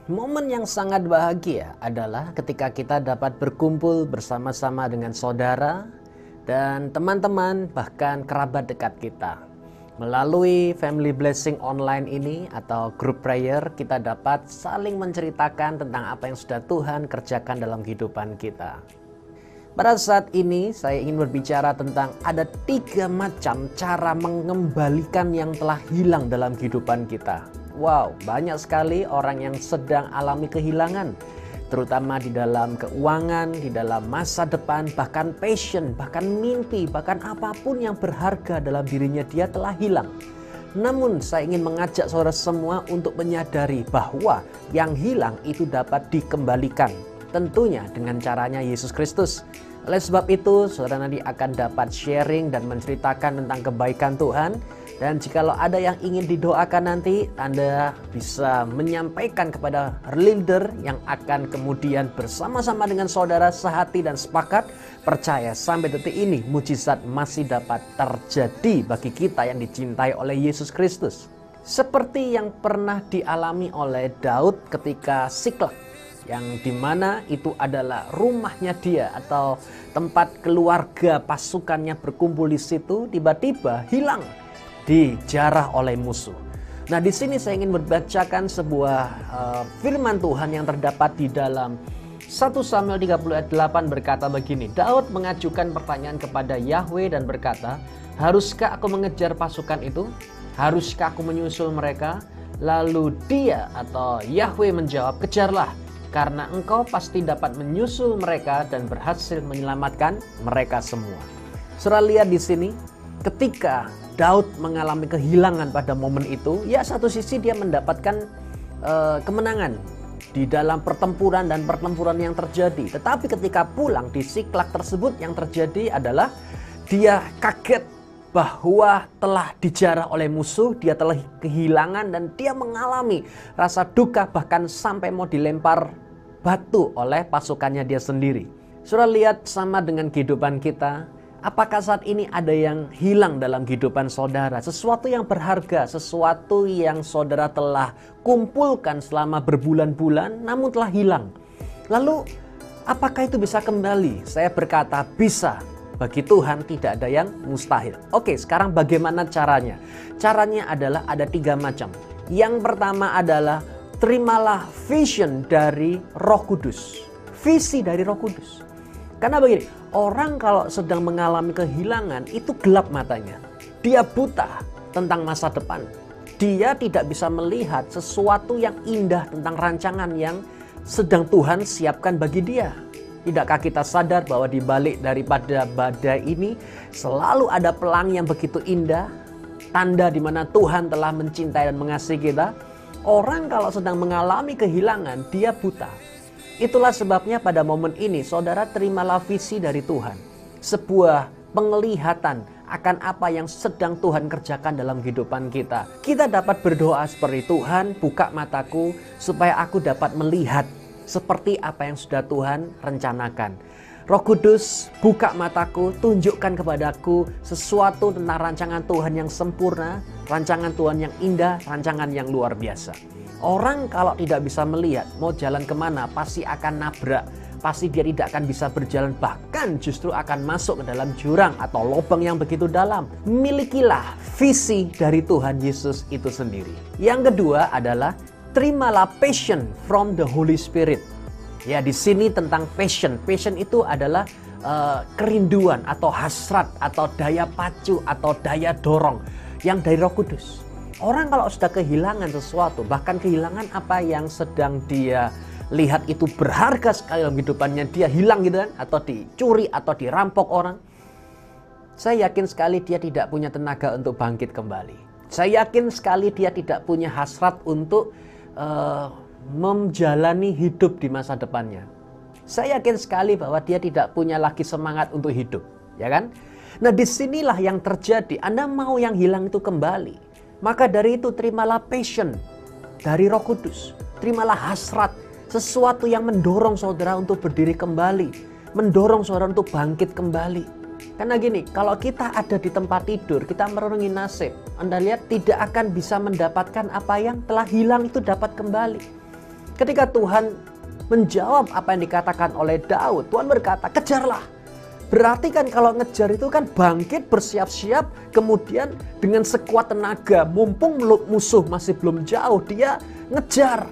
Momen yang sangat bahagia adalah ketika kita dapat berkumpul bersama-sama dengan saudara dan teman-teman, bahkan kerabat dekat kita. Melalui Family Blessing Online ini atau group prayer, kita dapat saling menceritakan tentang apa yang sudah Tuhan kerjakan dalam kehidupan kita. Pada saat ini saya ingin berbicara tentang ada 3 macam cara mengembalikan yang telah hilang dalam kehidupan kita. Wow, banyak sekali orang yang sedang alami kehilangan, terutama di dalam keuangan, di dalam masa depan, bahkan passion, bahkan mimpi, bahkan apapun yang berharga dalam dirinya dia telah hilang. Namun saya ingin mengajak saudara semua untuk menyadari bahwa yang hilang itu dapat dikembalikan. Tentunya dengan caranya Yesus Kristus. Oleh sebab itu, saudara nanti akan dapat sharing dan menceritakan tentang kebaikan Tuhan. Dan jikalau ada yang ingin didoakan nanti, Anda bisa menyampaikan kepada leader yang akan kemudian bersama-sama dengan saudara sehati dan sepakat. Percaya sampai detik ini mujizat masih dapat terjadi bagi kita yang dicintai oleh Yesus Kristus. Seperti yang pernah dialami oleh Daud ketika Siklag, yang dimana itu adalah rumahnya dia atau tempat keluarga pasukannya berkumpul di situ, tiba-tiba hilang, dijarah oleh musuh. Nah, di sini saya ingin membacakan sebuah firman Tuhan yang terdapat di dalam 1 Samuel 30 ayat 8 berkata begini. Daud mengajukan pertanyaan kepada Yahweh dan berkata, haruskah aku mengejar pasukan itu? Haruskah aku menyusul mereka? Lalu dia atau Yahweh menjawab, kejarlah, karena engkau pasti dapat menyusul mereka dan berhasil menyelamatkan mereka semua. Saudara lihat di sini, ketika Daud mengalami kehilangan pada momen itu, ya satu sisi dia mendapatkan kemenangan di dalam pertempuran dan pertempuran yang terjadi. Tetapi ketika pulang di Siklag tersebut yang terjadi adalah dia kaget bahwa telah dijarah oleh musuh, dia telah kehilangan dan dia mengalami rasa duka bahkan sampai mau dilempar batu oleh pasukannya dia sendiri. Saudara lihat sama dengan kehidupan kita. Apakah saat ini ada yang hilang dalam kehidupan saudara? Sesuatu yang berharga, sesuatu yang saudara telah kumpulkan selama berbulan-bulan namun telah hilang. Lalu apakah itu bisa kembali? Saya berkata bisa. Bagi Tuhan tidak ada yang mustahil. Oke, sekarang bagaimana caranya? Caranya adalah ada 3 macam. Yang pertama adalah terimalah vision dari Roh Kudus. Visi dari Roh Kudus. Karena begini, orang kalau sedang mengalami kehilangan itu gelap matanya. Dia buta tentang masa depan. Dia tidak bisa melihat sesuatu yang indah tentang rancangan yang sedang Tuhan siapkan bagi dia. Tidakkah kita sadar bahwa di balik daripada badai ini selalu ada pelangi yang begitu indah, tanda di mana Tuhan telah mencintai dan mengasihi kita? Orang kalau sedang mengalami kehilangan, dia buta. Itulah sebabnya pada momen ini saudara terimalah visi dari Tuhan. Sebuah penglihatan akan apa yang sedang Tuhan kerjakan dalam kehidupan kita. Kita dapat berdoa seperti, Tuhan buka mataku supaya aku dapat melihat seperti apa yang sudah Tuhan rencanakan. Roh Kudus, buka mataku, tunjukkan kepadaku sesuatu tentang rancangan Tuhan yang sempurna, rancangan Tuhan yang indah, rancangan yang luar biasa. Orang kalau tidak bisa melihat, mau jalan kemana, pasti akan nabrak. Pasti dia tidak akan bisa berjalan, bahkan justru akan masuk ke dalam jurang atau lubang yang begitu dalam. Milikilah visi dari Tuhan Yesus itu sendiri. Yang kedua adalah terimalah passion from the Holy Spirit. Ya, di sini tentang passion. Passion itu adalah kerinduan atau hasrat atau daya pacu atau daya dorong yang dari Roh Kudus. Orang kalau sudah kehilangan sesuatu, bahkan kehilangan apa yang sedang dia lihat itu berharga sekali dalam kehidupannya, dia hilang gitu kan, atau dicuri atau dirampok orang. Saya yakin sekali dia tidak punya tenaga untuk bangkit kembali. Saya yakin sekali dia tidak punya hasrat untuk menjalani hidup di masa depannya. Saya yakin sekali bahwa dia tidak punya lagi semangat untuk hidup, ya kan? Nah, disinilah yang terjadi. Anda mau yang hilang itu kembali, maka dari itu terimalah passion dari Roh Kudus. Terimalah hasrat, sesuatu yang mendorong saudara untuk berdiri kembali, mendorong saudara untuk bangkit kembali. Karena gini, kalau kita ada di tempat tidur, kita merenungi nasib, Anda lihat tidak akan bisa mendapatkan apa yang telah hilang itu dapat kembali. Ketika Tuhan menjawab apa yang dikatakan oleh Daud, Tuhan berkata, kejarlah. Berarti kan kalau ngejar itu kan bangkit, bersiap-siap, kemudian dengan sekuat tenaga, mumpung musuh masih belum jauh, dia ngejar.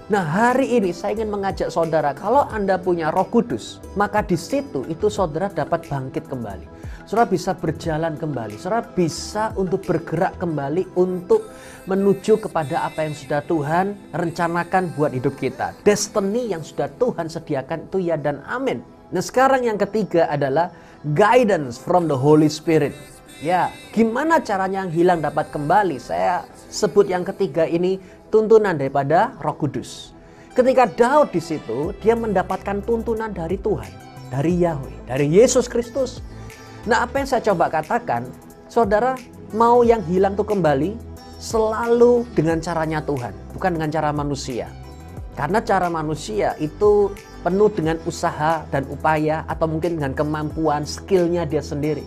Nah, hari ini saya ingin mengajak saudara, kalau Anda punya Roh Kudus, maka di situ itu saudara dapat bangkit kembali. Saudara bisa berjalan kembali, saudara bisa untuk bergerak kembali untuk menuju kepada apa yang sudah Tuhan rencanakan buat hidup kita. Destiny yang sudah Tuhan sediakan itu ya dan amin. Nah, sekarang yang ketiga adalah guidance from the Holy Spirit. Ya, gimana caranya yang hilang dapat kembali? Saya sebut yang ketiga ini tuntunan daripada Roh Kudus. Ketika Daud di situ, dia mendapatkan tuntunan dari Tuhan, dari Yahweh, dari Yesus Kristus. Nah, apa yang saya coba katakan, saudara mau yang hilang itu kembali selalu dengan caranya Tuhan, bukan dengan cara manusia. Karena cara manusia itu penuh dengan usaha dan upaya atau mungkin dengan kemampuan, skillnya dia sendiri.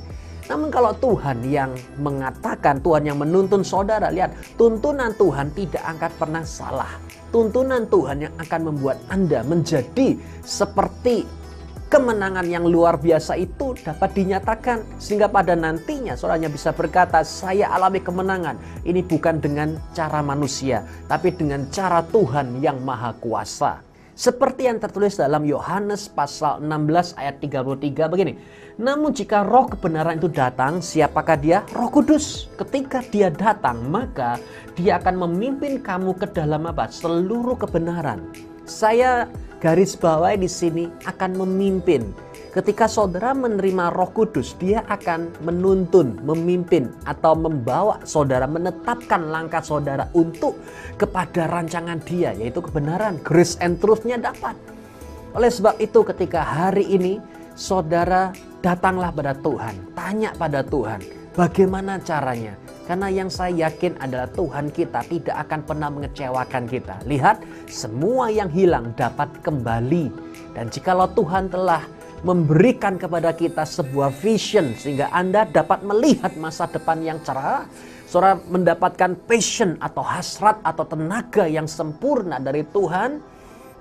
Namun kalau Tuhan yang mengatakan, Tuhan yang menuntun saudara, lihat, tuntunan Tuhan tidak akan pernah salah. Tuntunan Tuhan yang akan membuat Anda menjadi seperti kemenangan yang luar biasa itu dapat dinyatakan. Sehingga pada nantinya saudara bisa berkata, saya alami kemenangan. Ini bukan dengan cara manusia, tapi dengan cara Tuhan yang maha kuasa. Seperti yang tertulis dalam Yohanes pasal 16 ayat 33 begini. Namun jika roh kebenaran itu datang, siapakah dia? Roh Kudus. Ketika dia datang, maka dia akan memimpin kamu ke dalam apa? Seluruh kebenaran. Saya garis bawahi di sini akan memimpin. Ketika saudara menerima Roh Kudus, dia akan menuntun, memimpin, atau membawa saudara, menetapkan langkah saudara untuk kepada rancangan dia, yaitu kebenaran, grace and truth-nya dapat. Oleh sebab itu ketika hari ini saudara datanglah pada Tuhan, tanya pada Tuhan, bagaimana caranya? Karena yang saya yakin adalah Tuhan kita tidak akan pernah mengecewakan kita. Lihat, semua yang hilang dapat kembali. Dan jikalau Tuhan telah memberikan kepada kita sebuah vision sehingga Anda dapat melihat masa depan yang cerah, saudara mendapatkan passion atau hasrat atau tenaga yang sempurna dari Tuhan,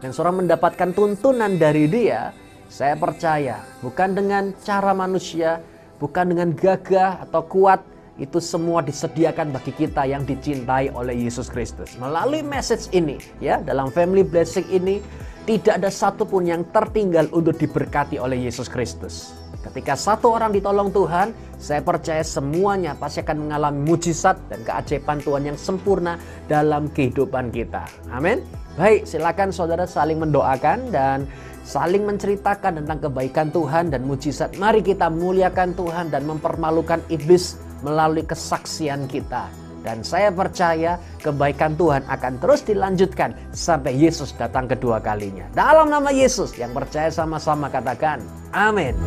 dan saudara mendapatkan tuntunan dari Dia, saya percaya bukan dengan cara manusia, bukan dengan gagah atau kuat, itu semua disediakan bagi kita yang dicintai oleh Yesus Kristus. Melalui message ini, ya, dalam family blessing ini, tidak ada satupun yang tertinggal untuk diberkati oleh Yesus Kristus. Ketika satu orang ditolong Tuhan, saya percaya semuanya pasti akan mengalami mujizat dan keajaiban Tuhan yang sempurna dalam kehidupan kita. Amin. Baik, silakan saudara saling mendoakan dan saling menceritakan tentang kebaikan Tuhan dan mujizat. Mari kita muliakan Tuhan dan mempermalukan iblis melalui kesaksian kita. Dan saya percaya kebaikan Tuhan akan terus dilanjutkan sampai Yesus datang kedua kalinya. Dalam nama Yesus, yang percaya sama-sama katakan, amin.